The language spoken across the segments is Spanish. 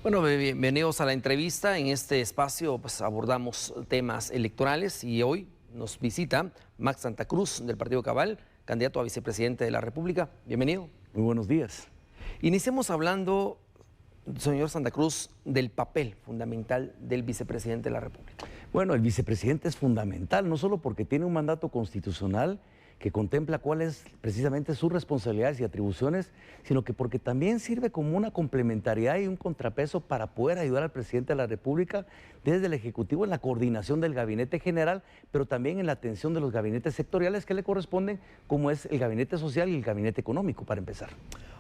Bueno, bienvenidos a la entrevista. En este espacio pues, abordamos temas electorales y hoy nos visita Max Santa Cruz del Partido Cabal, candidato a vicepresidente de la República. Bienvenido. Muy buenos días. Iniciemos hablando, señor Santa Cruz, del papel fundamental del vicepresidente de la República. Bueno, el vicepresidente es fundamental, no solo porque tiene un mandato constitucional que contempla cuáles precisamente sus responsabilidades y atribuciones, sino que porque también sirve como una complementariedad y un contrapeso para poder ayudar al presidente de la República desde el Ejecutivo en la coordinación del gabinete general, pero también en la atención de los gabinetes sectoriales que le corresponden, como es el gabinete social y el gabinete económico, para empezar.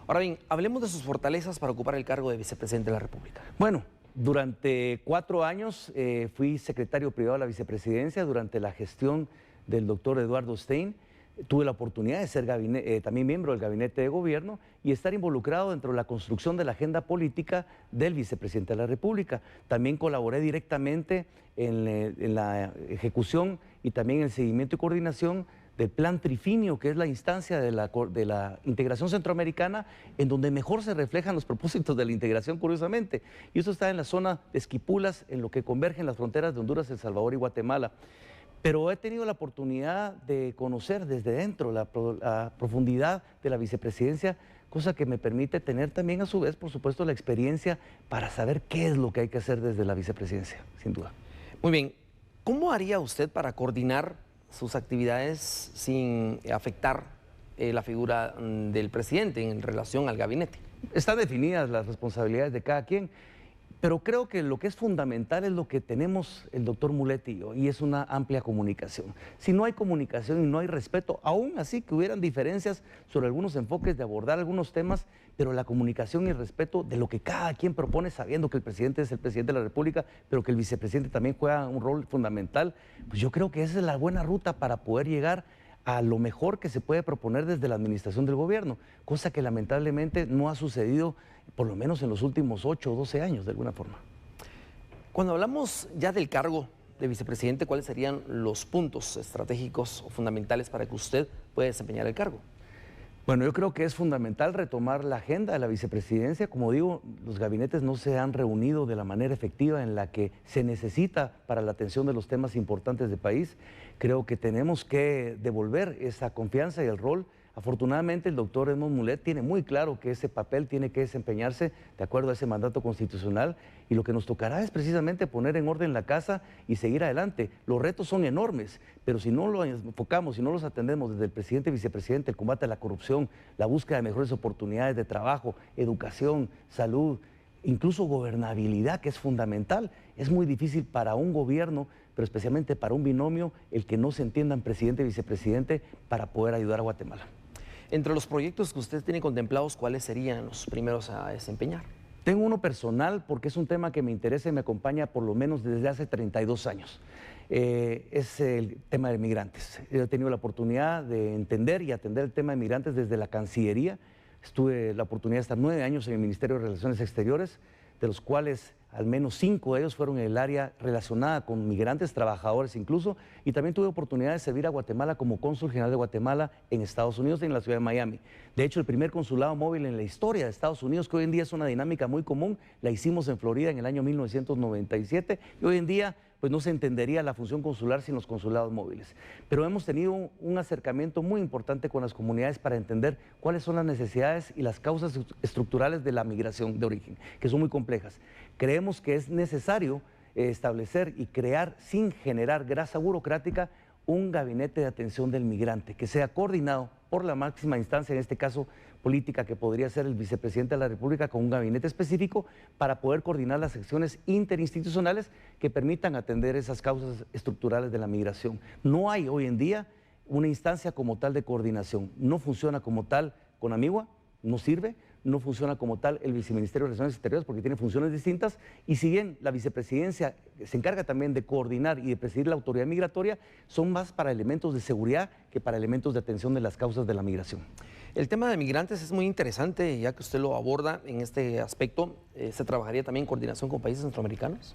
Ahora bien, hablemos de sus fortalezas para ocupar el cargo de vicepresidente de la República. Bueno, durante 4 años fui secretario privado de la vicepresidencia durante la gestión del doctor Eduardo Stein. Tuve la oportunidad de ser también miembro del gabinete de gobierno y estar involucrado dentro de la construcción de la agenda política del vicepresidente de la República. También colaboré directamente en la ejecución y también en el seguimiento y coordinación del Plan Trifinio, que es la instancia de la integración centroamericana, en donde mejor se reflejan los propósitos de la integración, curiosamente. Y eso está en la zona de Esquipulas, en lo que convergen las fronteras de Honduras, El Salvador y Guatemala. Pero he tenido la oportunidad de conocer desde dentro la profundidad de la vicepresidencia, cosa que me permite tener también a su vez, por supuesto, la experiencia para saber qué es lo que hay que hacer desde la vicepresidencia, sin duda. Muy bien, ¿cómo haría usted para coordinar sus actividades sin afectar la figura del presidente en relación al gabinete? Están definidas las responsabilidades de cada quien. Pero creo que lo que es fundamental es lo que tenemos el doctor Mulet y yo, y es una amplia comunicación. Si no hay comunicación y no hay respeto, aún así que hubieran diferencias sobre algunos enfoques de abordar algunos temas, pero la comunicación y el respeto de lo que cada quien propone, sabiendo que el presidente es el presidente de la República, pero que el vicepresidente también juega un rol fundamental, pues yo creo que esa es la buena ruta para poder llegar a lo mejor que se puede proponer desde la administración del gobierno, cosa que lamentablemente no ha sucedido por lo menos en los últimos 8 o 12 años de alguna forma. Cuando hablamos ya del cargo de vicepresidente, ¿cuáles serían los puntos estratégicos o fundamentales para que usted pueda desempeñar el cargo? Bueno, yo creo que es fundamental retomar la agenda de la vicepresidencia. Como digo, los gabinetes no se han reunido de la manera efectiva en la que se necesita para la atención de los temas importantes del país. Creo que tenemos que devolver esa confianza y el rol. Afortunadamente, el doctor Edmond Mulet tiene muy claro que ese papel tiene que desempeñarse de acuerdo a ese mandato constitucional y lo que nos tocará es precisamente poner en orden la casa y seguir adelante. Los retos son enormes, pero si no los enfocamos, si no los atendemos desde el presidente y vicepresidente, el combate a la corrupción, la búsqueda de mejores oportunidades de trabajo, educación, salud, incluso gobernabilidad, que es fundamental, es muy difícil para un gobierno, pero especialmente para un binomio, el que no se entiendan presidente y vicepresidente para poder ayudar a Guatemala. Entre los proyectos que usted tiene contemplados, ¿cuáles serían los primeros a desempeñar? Tengo uno personal porque es un tema que me interesa y me acompaña por lo menos desde hace 32 años. Es el tema de migrantes. He tenido la oportunidad de entender y atender el tema de migrantes desde la Cancillería. Tuve la oportunidad de estar 9 años en el Ministerio de Relaciones Exteriores, de los cuales al menos 5 de ellos fueron en el área relacionada con migrantes, trabajadores incluso, y también tuve oportunidad de servir a Guatemala como cónsul general de Guatemala en Estados Unidos, en la ciudad de Miami. De hecho, el primer consulado móvil en la historia de Estados Unidos, que hoy en día es una dinámica muy común, la hicimos en Florida en el año 1997, y hoy en día pues no se entendería la función consular sin los consulados móviles. Pero hemos tenido un acercamiento muy importante con las comunidades para entender cuáles son las necesidades y las causas estructurales de la migración de origen, que son muy complejas. Creemos que es necesario establecer y crear, sin generar grasa burocrática, un gabinete de atención del migrante que sea coordinado por la máxima instancia, en este caso política, que podría ser el vicepresidente de la República, con un gabinete específico para poder coordinar las acciones interinstitucionales que permitan atender esas causas estructurales de la migración. No hay hoy en día una instancia como tal de coordinación, no funciona como tal con Amigua, no sirve, no funciona como tal el Viceministerio de Relaciones Exteriores porque tiene funciones distintas, y si bien la vicepresidencia se encarga también de coordinar y de presidir la autoridad migratoria, son más para elementos de seguridad que para elementos de atención de las causas de la migración. El tema de migrantes es muy interesante, ya que usted lo aborda en este aspecto. ¿Se trabajaría también en coordinación con países centroamericanos?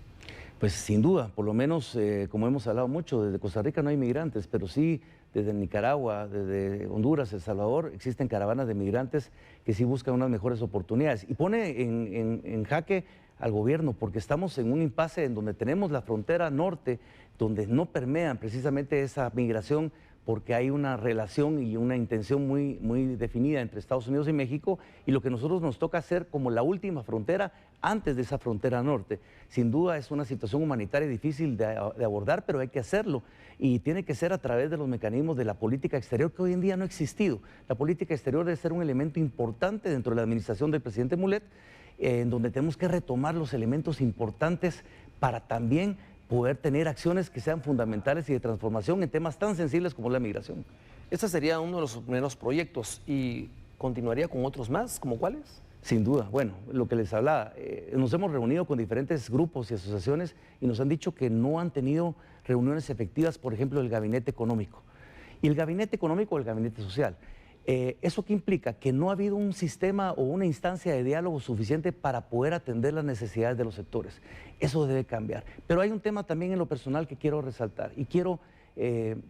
Pues sin duda, por lo menos, como hemos hablado mucho, desde Costa Rica no hay migrantes, pero sí desde Nicaragua, desde Honduras, El Salvador, existen caravanas de migrantes que sí buscan unas mejores oportunidades. Y pone en jaque al gobierno, porque estamos en un impasse en donde tenemos la frontera norte, donde no permean precisamente esa migración, porque hay una relación y una intención muy definida entre Estados Unidos y México, y lo que nosotros nos toca hacer como la última frontera antes de esa frontera norte. Sin duda es una situación humanitaria difícil de abordar, pero hay que hacerlo, y tiene que ser a través de los mecanismos de la política exterior, que hoy en día no ha existido. La política exterior debe ser un elemento importante dentro de la administración del presidente Mulet, en donde tenemos que retomar los elementos importantes para también poder tener acciones que sean fundamentales y de transformación en temas tan sensibles como la migración. Este sería uno de los primeros proyectos y continuaría con otros más, ¿como cuáles? Sin duda. Bueno, lo que les hablaba, nos hemos reunido con diferentes grupos y asociaciones y nos han dicho que no han tenido reuniones efectivas, por ejemplo, del gabinete económico. Y el gabinete económico o el gabinete social. ¿Eso qué implica? Que no ha habido un sistema o una instancia de diálogo suficiente para poder atender las necesidades de los sectores. Eso debe cambiar. Pero hay un tema también en lo personal que quiero resaltar y quiero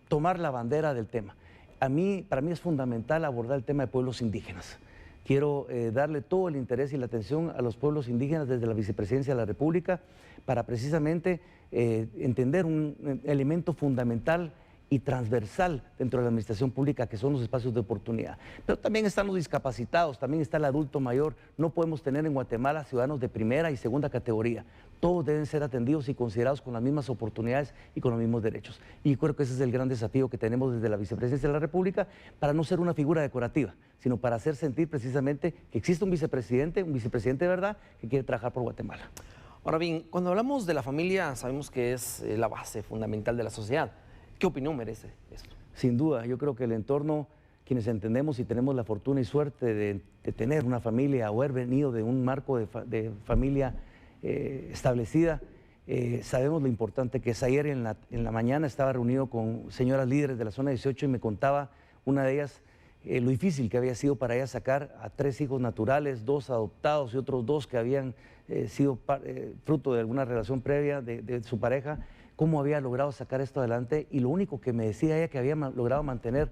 tomar la bandera del tema. Para mí es fundamental abordar el tema de pueblos indígenas. Quiero darle todo el interés y la atención a los pueblos indígenas desde la Vicepresidencia de la República para precisamente entender un elemento fundamental y transversal dentro de la administración pública, que son los espacios de oportunidad. Pero también están los discapacitados, también está el adulto mayor. No podemos tener en Guatemala ciudadanos de primera y segunda categoría. Todos deben ser atendidos y considerados con las mismas oportunidades y con los mismos derechos. Y creo que ese es el gran desafío que tenemos desde la Vicepresidencia de la República, para no ser una figura decorativa, sino para hacer sentir precisamente que existe un vicepresidente de verdad, que quiere trabajar por Guatemala. Ahora bien, cuando hablamos de la familia, sabemos que es la base fundamental de la sociedad. ¿Qué opinión merece esto? Sin duda, yo creo que el entorno, quienes entendemos y tenemos la fortuna y suerte de tener una familia o haber venido de un marco de familia establecida, sabemos lo importante que es. Ayer en la mañana estaba reunido con señoras líderes de la zona 18 y me contaba una de ellas lo difícil que había sido para ella sacar a 3 hijos naturales, 2 adoptados y otros 2 que habían sido fruto de alguna relación previa de su pareja. Cómo había logrado sacar esto adelante, y lo único que me decía ella que había logrado mantener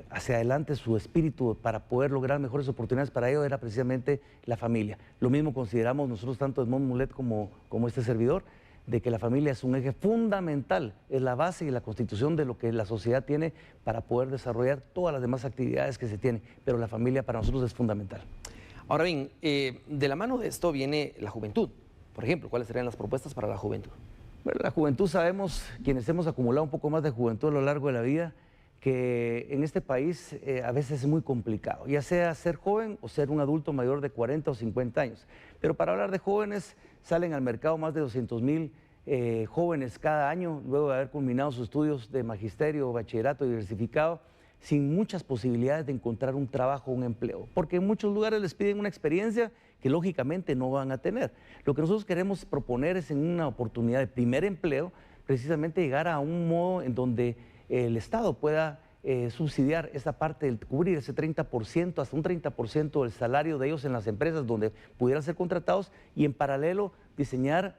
hacia adelante su espíritu para poder lograr mejores oportunidades para ello era precisamente la familia. Lo mismo consideramos nosotros, tanto Edmond Mulet como este servidor, de que la familia es un eje fundamental, es la base y la constitución de lo que la sociedad tiene para poder desarrollar todas las demás actividades que se tienen, pero la familia para nosotros es fundamental. Ahora bien, de la mano de esto viene la juventud. Por ejemplo, ¿cuáles serían las propuestas para la juventud? Bueno, la juventud, sabemos, quienes hemos acumulado un poco más de juventud a lo largo de la vida, que en este país a veces es muy complicado, ya sea ser joven o ser un adulto mayor de 40 o 50 años. Pero para hablar de jóvenes, salen al mercado más de 200,000 jóvenes cada año, luego de haber culminado sus estudios de magisterio o bachillerato diversificado, sin muchas posibilidades de encontrar un trabajo o un empleo, porque en muchos lugares les piden una experiencia que lógicamente no van a tener. Lo que nosotros queremos proponer es, en una oportunidad de primer empleo, precisamente llegar a un modo en donde el Estado pueda subsidiar esa parte, del cubrir ese 30%, hasta un 30% del salario de ellos en las empresas donde pudieran ser contratados, y en paralelo diseñar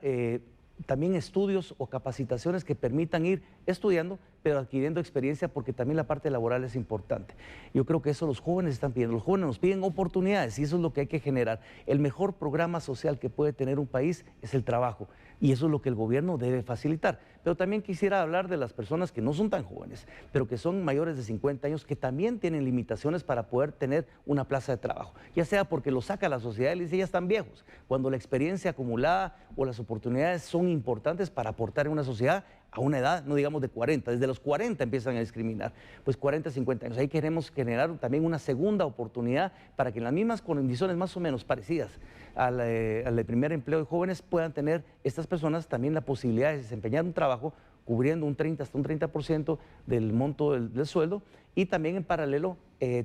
también estudios o capacitaciones que permitan ir estudiando, pero adquiriendo experiencia, porque también la parte laboral es importante. Yo creo que eso los jóvenes están pidiendo. Los jóvenes nos piden oportunidades y eso es lo que hay que generar. El mejor programa social que puede tener un país es el trabajo, y eso es lo que el gobierno debe facilitar. Pero también quisiera hablar de las personas que no son tan jóvenes, pero que son mayores de 50 años, que también tienen limitaciones para poder tener una plaza de trabajo, ya sea porque lo saca la sociedad y les dice ya están viejos, cuando la experiencia acumulada o las oportunidades son importantes para aportar en una sociedad a una edad, no digamos de 40, desde los 40 empiezan a discriminar, pues 40, 50 años. Ahí queremos generar también una segunda oportunidad para que en las mismas condiciones más o menos parecidas al primer empleo de jóvenes puedan tener estas personas también la posibilidad de desempeñar un trabajo cubriendo un 30 hasta un 30% del monto del sueldo, y también en paralelo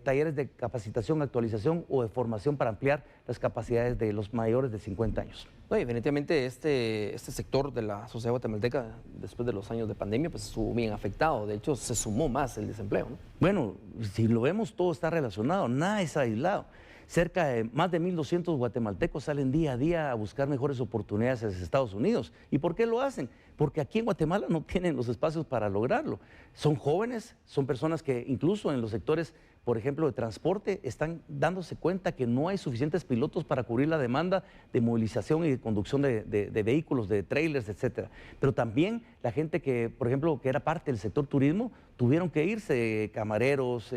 talleres de capacitación, actualización o de formación para ampliar las capacidades de los mayores de 50 años. No, evidentemente este sector de la sociedad guatemalteca, después de los años de pandemia, pues estuvo bien afectado. De hecho, se sumó más el desempleo, ¿no? Bueno, si lo vemos, todo está relacionado, nada es aislado. Cerca de más de 1.200 guatemaltecos salen día a día a buscar mejores oportunidades en Estados Unidos. ¿Y por qué lo hacen? Porque aquí en Guatemala no tienen los espacios para lograrlo. Son jóvenes, son personas que incluso en los sectores, por ejemplo, de transporte, están dándose cuenta que no hay suficientes pilotos para cubrir la demanda de movilización y de conducción de vehículos, de trailers, etcétera. Pero también la gente que, por ejemplo, que era parte del sector turismo, tuvieron que irse, camareros,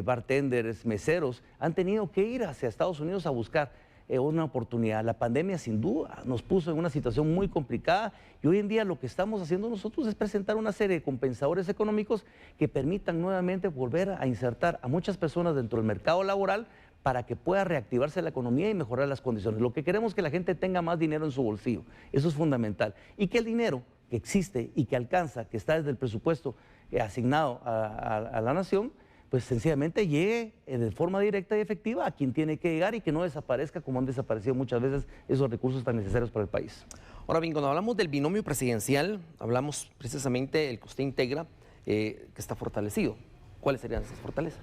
bartenders, meseros, han tenido que ir hacia Estados Unidos a buscar una oportunidad. La pandemia sin duda nos puso en una situación muy complicada y hoy en día lo que estamos haciendo nosotros es presentar una serie de compensadores económicos que permitan nuevamente volver a insertar a muchas personas dentro del mercado laboral para que pueda reactivarse la economía y mejorar las condiciones. Lo que queremos es que la gente tenga más dinero en su bolsillo, eso es fundamental. Y que el dinero que existe y que alcanza, que está desde el presupuesto asignado a la nación, pues sencillamente llegue de forma directa y efectiva a quien tiene que llegar y que no desaparezca como han desaparecido muchas veces esos recursos tan necesarios para el país. Ahora bien, cuando hablamos del binomio presidencial, hablamos precisamente el que usted integra, que está fortalecido. ¿Cuáles serían esas fortalezas?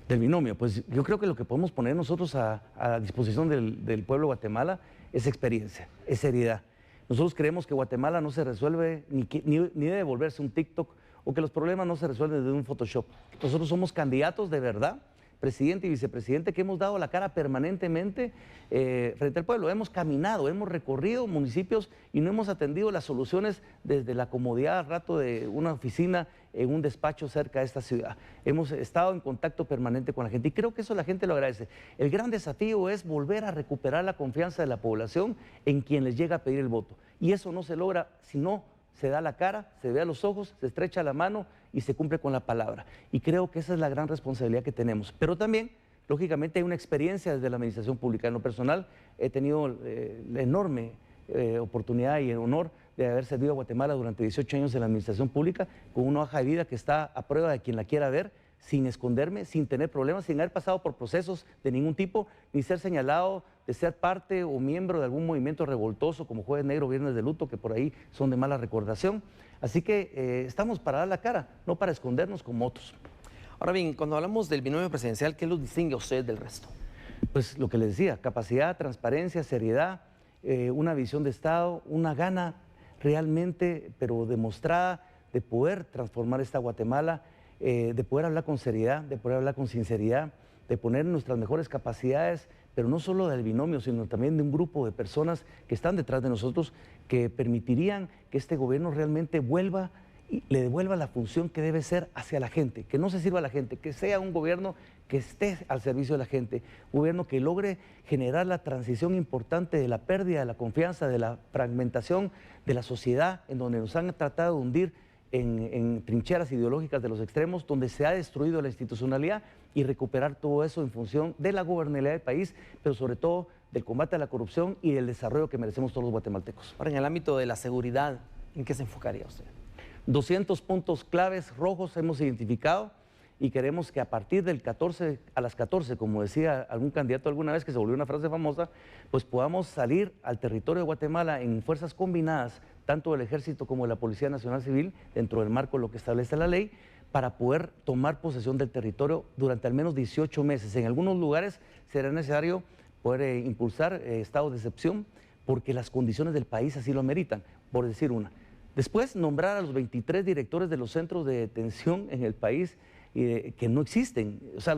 Del binomio, pues yo creo que lo que podemos poner nosotros a disposición del pueblo de Guatemala es experiencia, es seriedad. Nosotros creemos que Guatemala no se resuelve ni debe volverse un TikTok o que los problemas no se resuelven desde un Photoshop. Nosotros somos candidatos de verdad, presidente y vicepresidente, que hemos dado la cara permanentemente frente al pueblo. Hemos caminado, hemos recorrido municipios y no hemos atendido las soluciones desde la comodidad al rato de una oficina en un despacho cerca de esta ciudad. Hemos estado en contacto permanente con la gente y creo que eso la gente lo agradece. El gran desafío es volver a recuperar la confianza de la población en quien les llega a pedir el voto. Y eso no se logra si no se da la cara, se ve a los ojos, se estrecha la mano y se cumple con la palabra. Y creo que esa es la gran responsabilidad que tenemos. Pero también, lógicamente, hay una experiencia desde la administración pública. En lo personal, he tenido la enorme oportunidad y el honor de haber servido a Guatemala durante 18 años en la administración pública, con una hoja de vida que está a prueba de quien la quiera ver, sin esconderme, sin tener problemas, sin haber pasado por procesos de ningún tipo, ni ser señalado de ser parte o miembro de algún movimiento revoltoso como Jueves Negro, Viernes de Luto, que por ahí son de mala recordación. Así que estamos para dar la cara, no para escondernos como otros. Ahora bien, cuando hablamos del binomio presidencial, ¿qué los distingue a ustedes del resto? Pues lo que les decía, capacidad, transparencia, seriedad, una visión de Estado, una gana realmente, pero demostrada, de poder transformar esta Guatemala, de poder hablar con seriedad, de poder hablar con sinceridad, de poner nuestras mejores capacidades, pero no solo del binomio, sino también de un grupo de personas que están detrás de nosotros, que permitirían que este gobierno realmente vuelva y le devuelva la función que debe ser hacia la gente, que no se sirva a la gente, que sea un gobierno que esté al servicio de la gente, un gobierno que logre generar la transición importante de la pérdida de la confianza, de la fragmentación de la sociedad, en donde nos han tratado de hundir en trincheras ideológicas de los extremos, donde se ha destruido la institucionalidad, y recuperar todo eso en función de la gobernabilidad del país, pero sobre todo del combate a la corrupción y del desarrollo que merecemos todos los guatemaltecos. Ahora, en el ámbito de la seguridad, ¿en qué se enfocaría usted? 200 puntos claves rojos hemos identificado y queremos que a partir del 14 a las 14, como decía algún candidato alguna vez que se volvió una frase famosa, pues podamos salir al territorio de Guatemala en fuerzas combinadas, tanto del Ejército como de la Policía Nacional Civil, dentro del marco de lo que establece la ley, para poder tomar posesión del territorio durante al menos 18 meses. En algunos lugares será necesario poder impulsar estados de excepción porque las condiciones del país así lo ameritan, por decir una. Después, nombrar a los 23 directores de los centros de detención en el país que no existen. O sea,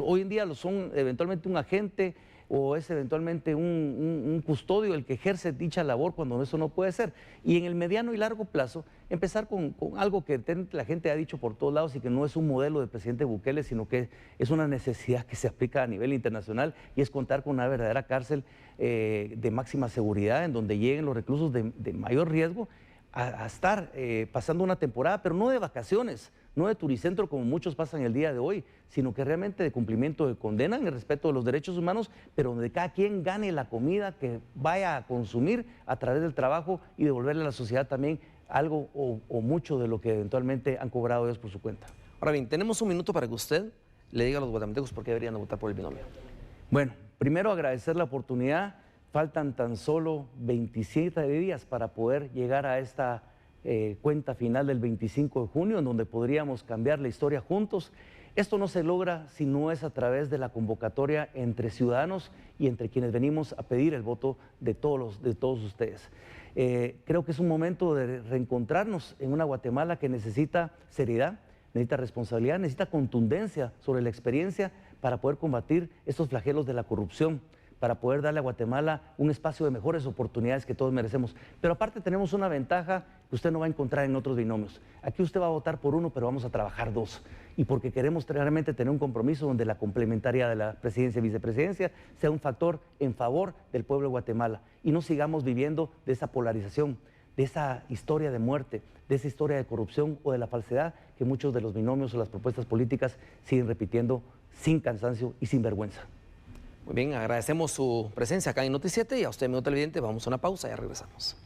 hoy en día lo son eventualmente un agente o es eventualmente un custodio el que ejerce dicha labor cuando eso no puede ser. Y en el mediano y largo plazo, empezar con algo que la gente ha dicho por todos lados y que no es un modelo del presidente Bukele, sino que es una necesidad que se aplica a nivel internacional, y es contar con una verdadera cárcel de máxima seguridad en donde lleguen los reclusos de mayor riesgo a estar pasando una temporada, pero no de vacaciones, no de turicentro como muchos pasan el día de hoy, sino que realmente de cumplimiento de condena en el respeto de los derechos humanos, pero donde cada quien gane la comida que vaya a consumir a través del trabajo y devolverle a la sociedad también algo o mucho de lo que eventualmente han cobrado ellos por su cuenta. Ahora bien, tenemos un minuto para que usted le diga a los guatemaltecos por qué deberían votar por el binomio. Bueno, primero agradecer la oportunidad. Faltan tan solo 27 días para poder llegar a esta cuenta final del 25 de junio, en donde podríamos cambiar la historia juntos. Esto no se logra si no es a través de la convocatoria entre ciudadanos y entre quienes venimos a pedir el voto de todos ustedes. Creo que es un momento de reencontrarnos en una Guatemala que necesita seriedad, necesita responsabilidad, necesita contundencia sobre la experiencia para poder combatir estos flagelos de la corrupción, para poder darle a Guatemala un espacio de mejores oportunidades que todos merecemos. Pero aparte tenemos una ventaja que usted no va a encontrar en otros binomios. Aquí usted va a votar por uno, pero vamos a trabajar dos. Y porque queremos realmente tener un compromiso donde la complementariedad de la presidencia y vicepresidencia sea un factor en favor del pueblo de Guatemala. Y no sigamos viviendo de esa polarización, de esa historia de muerte, de esa historia de corrupción o de la falsedad que muchos de los binomios o las propuestas políticas siguen repitiendo sin cansancio y sin vergüenza. Muy bien, agradecemos su presencia acá en Noti7 y a usted, amigo televidente, vamos a una pausa y ya regresamos.